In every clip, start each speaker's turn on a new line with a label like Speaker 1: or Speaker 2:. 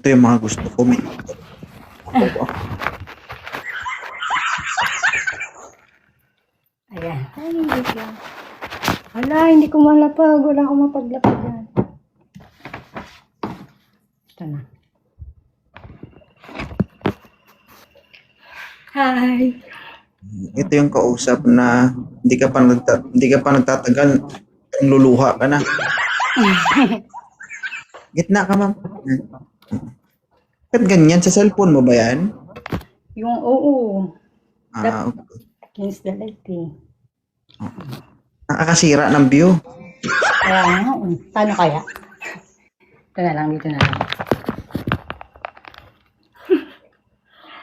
Speaker 1: Ito yung mga gusto ko. May...
Speaker 2: Ayan. Ay, hindi ka. Wala, hindi ko malapag. Wala akong mapaglapag yan. Ito na. Hi.
Speaker 1: Ito yung kausap na hindi ka pa nagtatagal, luluha ka na. Gitna ka, ma'am. Bakit ganyan? Sa cellphone mo ba yan?
Speaker 2: Yung oo.
Speaker 1: Okay.
Speaker 2: Against the light eh.
Speaker 1: Nakakasira ng view.
Speaker 2: Kaya nga, paano kaya? Ito na lang, dito na lang.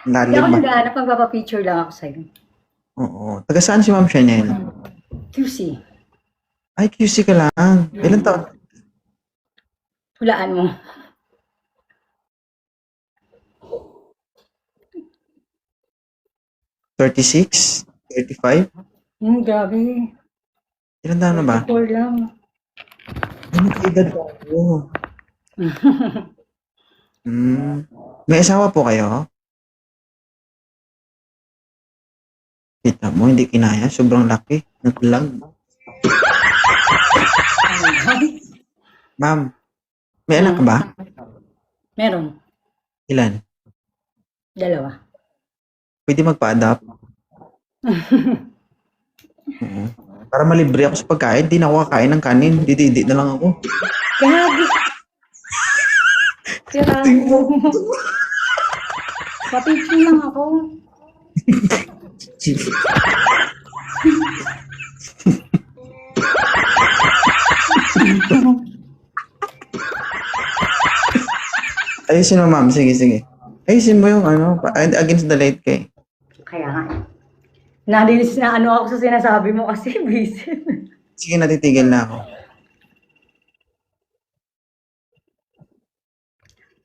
Speaker 2: Hindi
Speaker 1: Lalim
Speaker 2: ako
Speaker 1: ba?
Speaker 2: naghahanap, magpapapicture lang ako sa'yo.
Speaker 1: Oo. Taga saan si Ma'am Chanel?
Speaker 2: QC,
Speaker 1: Ay, QC ka lang. Ilan taon?
Speaker 2: hulaan mo.
Speaker 1: $36? $35?
Speaker 2: Grabe.
Speaker 1: Ilan taon na ba?
Speaker 2: 4 lang.
Speaker 1: Ay, magkaedad ko ako. May asawa po kayo? Kita mo, hindi kinaya. Sobrang laki. Naglag. Ma'am, may anak ka ba?
Speaker 2: Meron.
Speaker 1: Ilan?
Speaker 2: 2.
Speaker 1: Pwede magpa-adapt? Oo. Para malibre ako sa pagkain, di na ako kakain ng kanin. Dididi na lang ako.
Speaker 2: Grabe. Sira mo. Papicture lang ako.
Speaker 1: Ayusin mo, ma'am. Sige, sige. Ayusin mo yung against the light kay.
Speaker 2: Kaya nga. Nadinis na ano ako sa sinasabi mo kasi, bisit.
Speaker 1: Sige, natitigil na ako.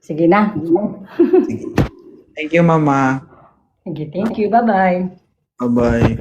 Speaker 2: Sige na.
Speaker 1: Sige. Thank you, mama.
Speaker 2: Sige, thank you. Bye-bye.
Speaker 1: Bye-bye.